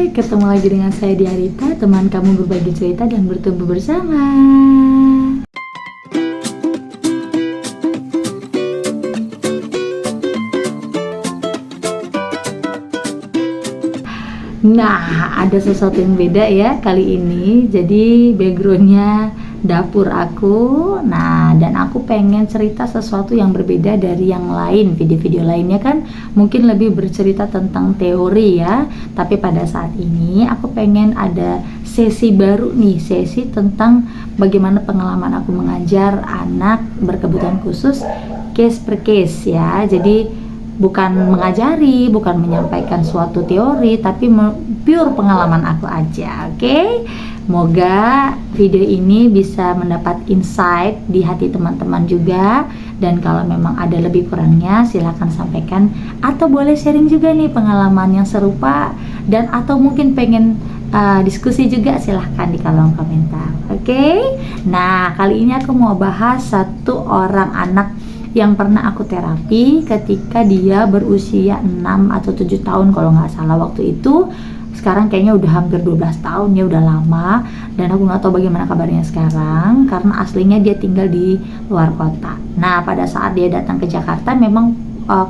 ketemu lagi dengan saya Diarita, teman kamu berbagi cerita dan bertumbuh bersama. Nah, ada sesuatu yang beda ya kali ini. Jadi backgroundnya dapur aku. Nah, dan aku pengen cerita sesuatu yang berbeda dari yang lain. Video-video lainnya kan mungkin lebih bercerita tentang teori ya. Tapi pada saat ini aku pengen ada sesi baru nih, sesi tentang bagaimana pengalaman aku mengajar anak berkebutuhan khusus case per case ya. Jadi bukan mengajari, bukan menyampaikan suatu teori, tapi pure pengalaman aku aja, oke? Semoga video ini bisa mendapat insight di hati teman-teman juga. Dan kalau memang ada lebih kurangnya, silahkan sampaikan. Atau boleh sharing juga nih pengalaman yang serupa. Dan atau mungkin pengen diskusi juga, silahkan di kolom komentar, oke? Nah, kali ini aku mau bahas satu orang anak yang pernah aku terapi ketika dia berusia 6 atau 7 tahun kalau nggak salah waktu itu. Sekarang kayaknya udah hampir 12 tahun ya, udah lama. Dan aku nggak tahu bagaimana kabarnya sekarang karena aslinya dia tinggal di luar kota. Nah, pada saat dia datang ke Jakarta memang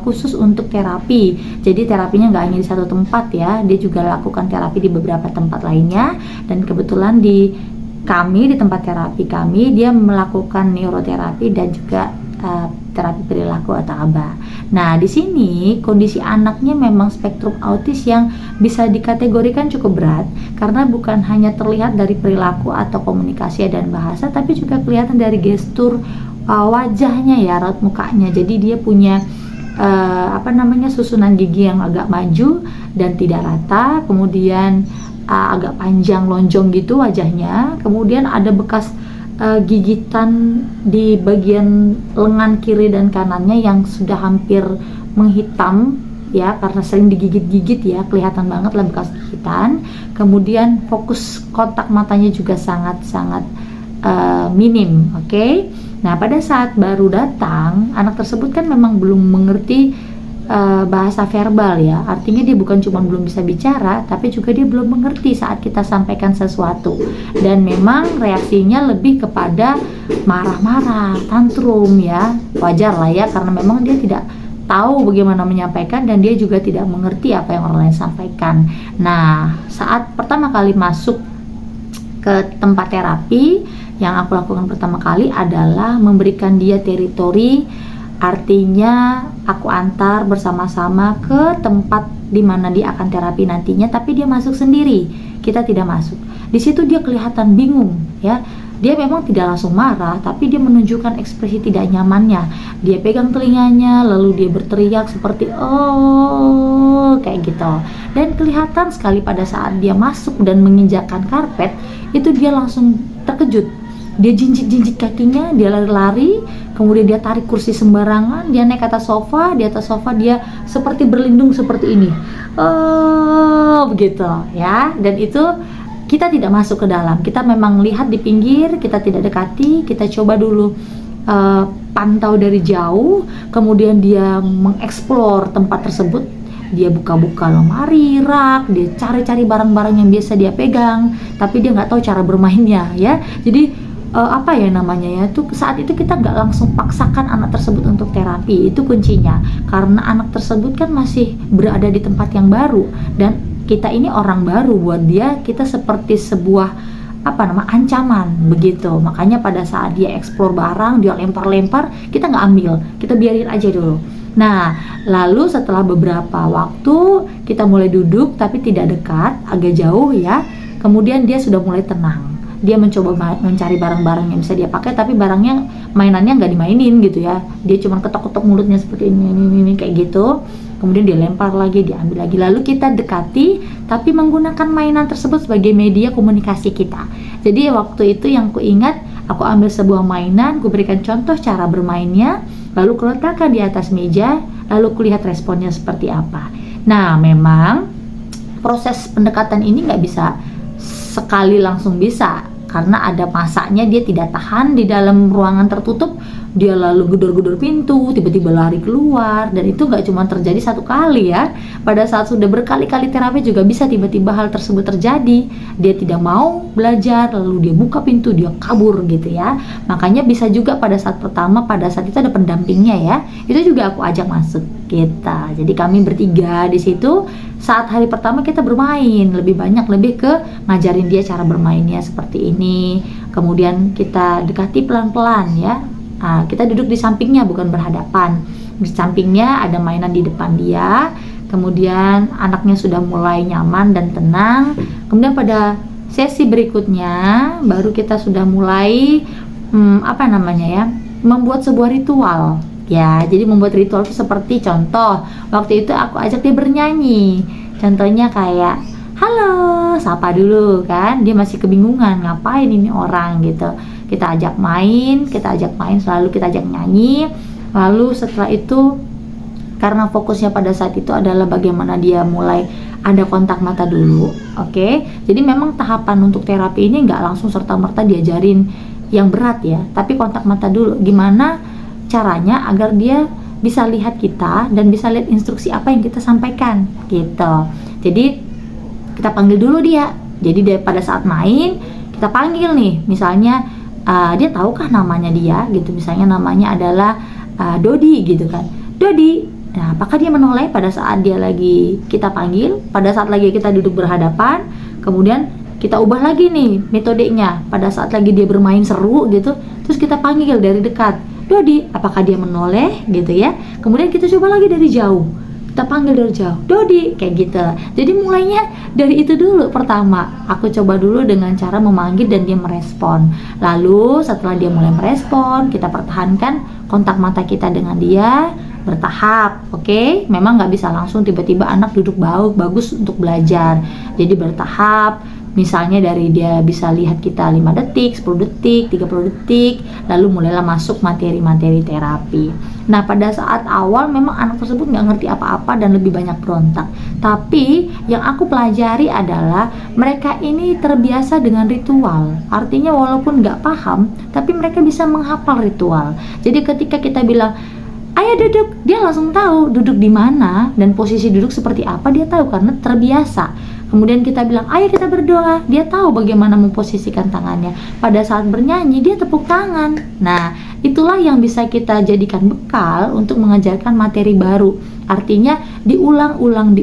khusus untuk terapi. Jadi terapinya nggak hanya di satu tempat ya, dia juga lakukan terapi di beberapa tempat lainnya. Dan kebetulan di tempat terapi kami, dia melakukan neuroterapi dan juga terapi perilaku atau ABA. Nah, di sini kondisi anaknya memang spektrum autis yang bisa dikategorikan cukup berat karena bukan hanya terlihat dari perilaku atau komunikasi dan bahasa, tapi juga kelihatan dari gestur wajahnya ya, raut mukanya. Jadi dia punya susunan gigi yang agak maju dan tidak rata, kemudian agak panjang lonjong gitu wajahnya, kemudian ada bekas gigitan di bagian lengan kiri dan kanannya yang sudah hampir menghitam ya, karena sering digigit-gigit ya, kelihatan banget lah bekas gigitan. Kemudian fokus kontak matanya juga sangat-sangat minim, oke? Nah, pada saat baru datang, anak tersebut kan memang belum mengerti bahasa verbal ya, artinya dia bukan cuma belum bisa bicara, tapi juga dia belum mengerti saat kita sampaikan sesuatu. Dan memang reaksinya lebih kepada marah-marah, tantrum ya, wajar lah ya, karena memang dia tidak tahu bagaimana menyampaikan dan dia juga tidak mengerti apa yang orang lain sampaikan. Nah, saat pertama kali masuk ke tempat terapi, yang aku lakukan pertama kali adalah memberikan dia teritori. Artinya aku antar bersama-sama ke tempat di mana dia akan terapi nantinya, tapi dia masuk sendiri, kita tidak masuk. Di situ dia kelihatan bingung ya. Dia memang tidak langsung marah, tapi dia menunjukkan ekspresi tidak nyamannya. Dia pegang telinganya, lalu dia berteriak seperti oh kayak gitu. Dan kelihatan sekali pada saat dia masuk dan menginjakkan karpet, itu dia langsung terkejut. Dia jinjit-jinjit kakinya, dia lari-lari, kemudian dia tarik kursi sembarangan, dia naik ke atas sofa, di atas sofa dia seperti berlindung seperti ini. Oh, begitu ya. Dan itu kita tidak masuk ke dalam. Kita memang lihat di pinggir, kita tidak dekati, kita coba dulu pantau dari jauh, kemudian dia mengeksplor tempat tersebut. Dia buka-buka lemari, rak, dia cari-cari barang-barang yang biasa dia pegang, tapi dia nggak tahu cara bermainnya ya. Jadi saat itu kita nggak langsung paksakan anak tersebut untuk terapi, itu kuncinya, karena anak tersebut kan masih berada di tempat yang baru dan kita ini orang baru buat dia, kita seperti sebuah ancaman begitu. Makanya pada saat dia eksplor barang, dia lempar-lempar, kita nggak ambil, kita biarin aja dulu. Nah, lalu setelah beberapa waktu kita mulai duduk tapi tidak dekat, agak jauh ya, kemudian dia sudah mulai tenang. Dia mencoba mencari barang-barang yang bisa dia pakai, tapi mainannya nggak dimainin gitu ya. Dia cuma ketok-ketok mulutnya seperti ini kayak gitu. Kemudian dia lempar lagi, diambil lagi. Lalu kita dekati, tapi menggunakan mainan tersebut sebagai media komunikasi kita. Jadi waktu itu yang ku ingat, aku ambil sebuah mainan, ku berikan contoh cara bermainnya, lalu ku letakkan di atas meja, lalu ku lihat responnya seperti apa. Nah, memang proses pendekatan ini nggak bisa sekali langsung bisa. karena ada masanya dia tidak tahan di dalam ruangan tertutup, dia lalu gedor-gedor pintu, tiba-tiba lari keluar. Dan itu gak cuma terjadi satu kali ya, pada saat sudah berkali-kali terapi juga bisa tiba-tiba hal tersebut terjadi. Dia tidak mau belajar, lalu dia buka pintu, dia kabur gitu ya. Makanya bisa juga pada saat pertama, pada saat itu ada pendampingnya ya, itu juga aku ajak masuk kita. Jadi kami bertiga di situ. Saat hari pertama kita bermain lebih banyak, lebih ke ngajarin dia cara bermainnya seperti ini. Kemudian kita dekati pelan-pelan ya. Kita duduk di sampingnya, bukan berhadapan. Di sampingnya ada mainan di depan dia. Kemudian anaknya sudah mulai nyaman dan tenang. Kemudian pada sesi berikutnya baru kita sudah mulai membuat sebuah ritual. Ya, jadi membuat ritual itu seperti contoh, waktu itu aku ajak dia bernyanyi. Contohnya kayak, halo, sapa dulu kan. Dia masih kebingungan, ngapain ini orang gitu. Kita ajak main, selalu kita ajak nyanyi. Lalu setelah itu, karena fokusnya pada saat itu adalah bagaimana dia mulai ada kontak mata dulu, oke? Jadi memang tahapan untuk terapi ini nggak langsung serta-merta diajarin yang berat ya, tapi kontak mata dulu. Gimana caranya agar dia bisa lihat kita dan bisa lihat instruksi apa yang kita sampaikan gitu. Jadi kita panggil dulu dia. Jadi dia pada saat main kita panggil nih, misalnya dia tahukah namanya dia gitu, misalnya namanya adalah Dodi gitu kan, Dodi. Nah, apakah dia menoleh pada saat dia lagi kita panggil, pada saat lagi kita duduk berhadapan? Kemudian kita ubah lagi nih metodenya, pada saat lagi dia bermain seru gitu, terus kita panggil dari dekat, Dodi, apakah dia menoleh gitu ya. Kemudian kita coba lagi dari jauh, kita panggil dari jauh, Dodi, kayak gitu. Jadi mulainya dari itu dulu. Pertama aku coba dulu dengan cara memanggil dan dia merespon. Lalu setelah dia mulai merespon, kita pertahankan kontak mata kita dengan dia bertahap, oke? Memang nggak bisa langsung tiba-tiba anak duduk bagus untuk belajar. Jadi bertahap. Misalnya dari dia bisa lihat kita 5 detik, 10 detik, 30 detik, lalu mulailah masuk materi-materi terapi. Nah, pada saat awal memang anak tersebut nggak ngerti apa-apa dan lebih banyak berontak. Tapi yang aku pelajari adalah mereka ini terbiasa dengan ritual. Artinya walaupun nggak paham, tapi mereka bisa menghafal ritual. Jadi ketika kita bilang, ayo duduk, dia langsung tahu duduk di mana dan posisi duduk seperti apa, dia tahu karena terbiasa. Kemudian kita bilang, ayo kita berdoa, dia tahu bagaimana memposisikan tangannya. Pada saat bernyanyi, dia tepuk tangan. Nah, itulah yang bisa kita jadikan bekal untuk mengajarkan materi baru. Artinya diulang-ulang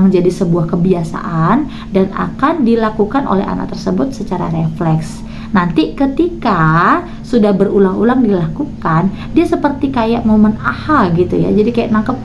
jadi sebuah kebiasaan dan akan dilakukan oleh anak tersebut secara refleks. Nanti ketika sudah berulang-ulang dilakukan, dia seperti kayak momen aha gitu ya. Jadi kayak nangkep,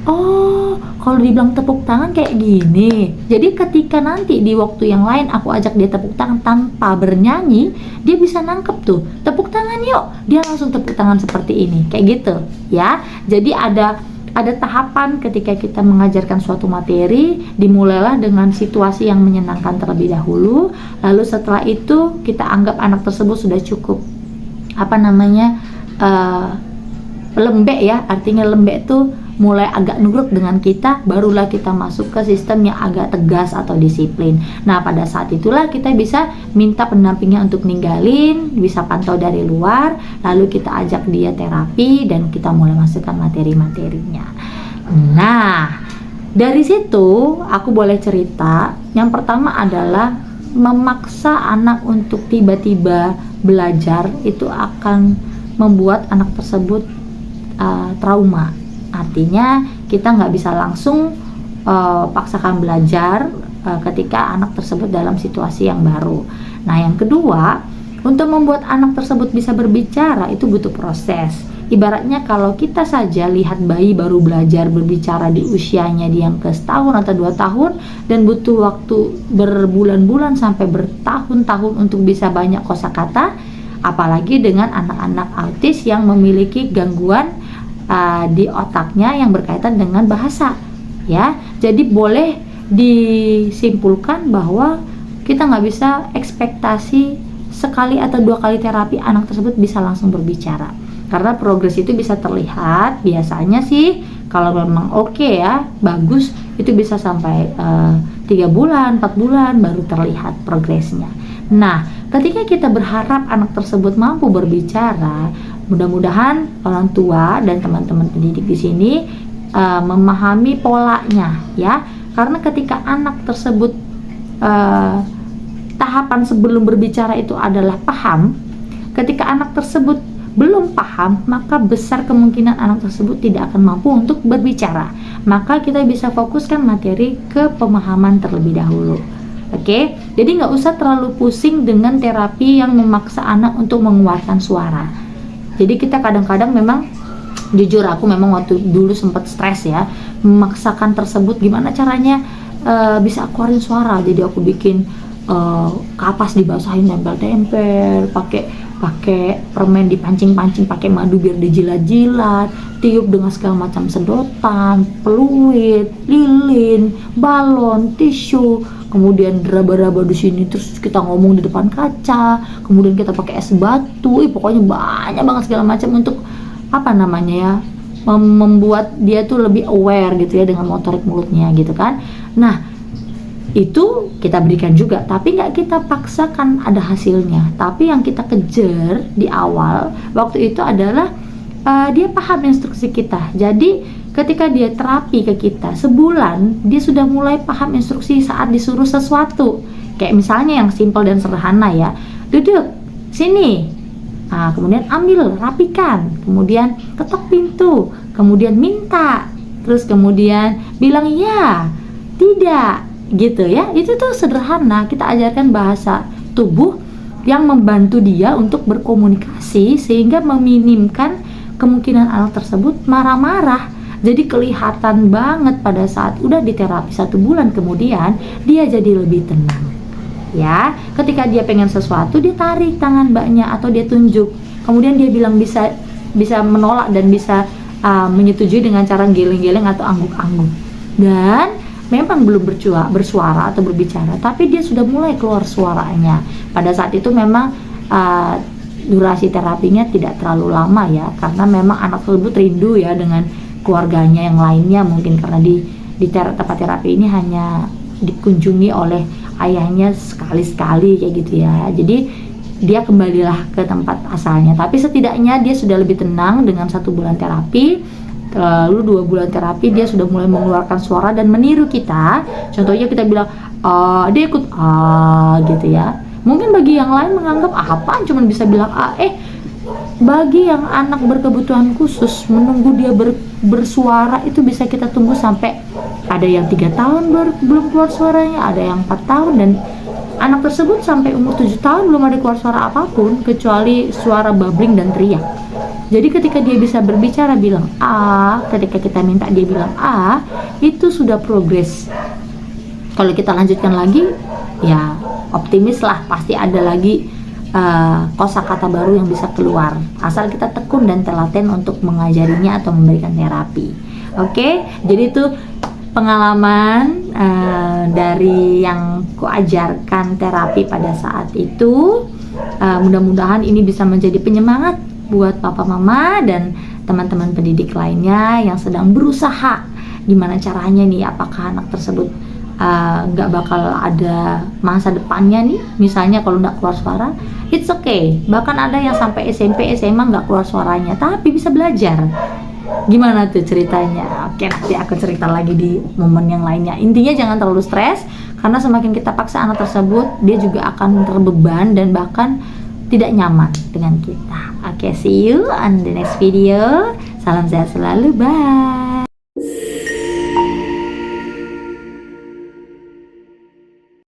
oh kalau dibilang tepuk tangan kayak gini. Jadi ketika nanti di waktu yang lain aku ajak dia tepuk tangan tanpa bernyanyi, dia bisa nangkep tuh, tepuk tangan yuk, dia langsung tepuk tangan seperti ini, kayak gitu ya. Jadi ada tahapan ketika kita mengajarkan suatu materi. Dimulailah dengan situasi yang menyenangkan terlebih dahulu, lalu setelah itu kita anggap anak tersebut sudah cukup lembek ya. Artinya lembek tuh mulai agak nurut dengan kita, barulah kita masuk ke sistem yang agak tegas atau disiplin. Nah, pada saat itulah kita bisa minta pendampingnya untuk ninggalin, bisa pantau dari luar, lalu kita ajak dia terapi dan kita mulai masukkan materi-materinya. Nah, dari situ aku boleh cerita. Yang pertama adalah memaksa anak untuk tiba-tiba belajar itu akan membuat anak tersebut trauma. Artinya kita nggak bisa langsung paksakan belajar ketika anak tersebut dalam situasi yang baru. Nah, yang kedua, untuk membuat anak tersebut bisa berbicara itu butuh proses. Ibaratnya kalau kita saja lihat bayi baru belajar berbicara di usianya dia yang ke setahun atau 2 tahun dan butuh waktu berbulan-bulan sampai bertahun-tahun untuk bisa banyak kosakata, apalagi dengan anak-anak autis yang memiliki gangguan di otaknya yang berkaitan dengan bahasa ya. Jadi boleh disimpulkan bahwa kita nggak bisa ekspektasi sekali atau 2 kali terapi anak tersebut bisa langsung berbicara, karena progres itu bisa terlihat biasanya sih kalau memang oke ya, bagus, itu bisa sampai 3 3 bulan, 4 bulan baru terlihat progresnya. Nah, ketika kita berharap anak tersebut mampu berbicara, mudah-mudahan orang tua dan teman-teman pendidik di sini memahami polanya ya. Karena ketika anak tersebut tahapan sebelum berbicara itu adalah paham, ketika anak tersebut belum paham, maka besar kemungkinan anak tersebut tidak akan mampu untuk berbicara. Maka kita bisa fokuskan materi ke pemahaman terlebih dahulu. Oke, jadi nggak usah terlalu pusing dengan terapi yang memaksa anak untuk mengeluarkan suara. Jadi kita kadang-kadang memang, jujur aku memang waktu dulu sempat stres ya, memaksakan tersebut gimana caranya bisa keluarin suara. Jadi aku bikin kapas dibasahin tempel-tempel, pakai permen dipancing-pancing, pakai madu biar dijilat-jilat, tiup dengan segala macam sedotan, peluit, lilin, balon, tisu, kemudian raba-raba di sini, terus kita ngomong di depan kaca, kemudian kita pakai es batu, pokoknya banyak banget segala macam untuk membuat dia tuh lebih aware gitu ya dengan motorik mulutnya gitu kan. Nah, itu kita berikan juga, tapi nggak kita paksakan ada hasilnya. Tapi yang kita kejar di awal waktu itu adalah dia paham instruksi kita. Jadi ketika dia terapi ke kita sebulan, dia sudah mulai paham instruksi saat disuruh sesuatu. Kayak misalnya yang simpel dan sederhana ya, duduk sini, kemudian ambil, rapikan, kemudian ketok pintu, kemudian minta, terus kemudian bilang ya, tidak, gitu ya. Itu tuh sederhana, kita ajarkan bahasa tubuh yang membantu dia untuk berkomunikasi sehingga meminimkan kemungkinan anak tersebut marah-marah. Jadi kelihatan banget pada saat udah diterapi 1 bulan kemudian dia jadi lebih tenang ya. Ketika dia pengen sesuatu, dia tarik tangan mbaknya atau dia tunjuk, kemudian dia bilang bisa menolak dan bisa menyetujui dengan cara geleng-geleng atau angguk-angguk. Dan memang belum bersuara atau berbicara, tapi dia sudah mulai keluar suaranya. Pada saat itu memang durasi terapinya tidak terlalu lama ya, karena memang anak tersebut rindu ya dengan keluarganya yang lainnya, mungkin karena di tempat terapi ini hanya dikunjungi oleh ayahnya sekali-sekali kayak gitu ya. Jadi dia kembalilah ke tempat asalnya, tapi setidaknya dia sudah lebih tenang dengan 1 bulan terapi. Lalu 2 bulan terapi dia sudah mulai mengeluarkan suara dan meniru kita. Contohnya kita bilang dia ikut gitu ya. Mungkin bagi yang lain menganggap apaan cuman bisa bilang bagi yang anak berkebutuhan khusus, menunggu dia bersuara itu bisa kita tunggu sampai ada yang 3 tahun belum keluar suaranya, ada yang 4 tahun, dan anak tersebut sampai umur 7 tahun belum ada keluar suara apapun kecuali suara babbling dan teriak. Jadi ketika dia bisa berbicara bilang ketika kita minta dia bilang itu sudah progres. Kalau kita lanjutkan lagi ya optimis lah, pasti ada lagi kosakata baru yang bisa keluar, asal kita tekun dan telaten untuk mengajarinya atau memberikan terapi. Oke, jadi itu pengalaman dari yang kuajarkan terapi pada saat itu. Mudah-mudahan ini bisa menjadi penyemangat buat papa mama dan teman-teman pendidik lainnya yang sedang berusaha gimana caranya nih, apakah anak tersebut nggak bakal ada masa depannya nih, misalnya kalau nggak keluar suara, it's okay. Bahkan ada yang sampai SMP, SMA nggak keluar suaranya tapi bisa belajar. Gimana tuh ceritanya? Oke, nanti aku cerita lagi di momen yang lainnya. Intinya jangan terlalu stres, karena semakin kita paksa anak tersebut, dia juga akan terbeban dan bahkan tidak nyaman dengan kita. Oke, see you on the next video. Salam sehat selalu, bye.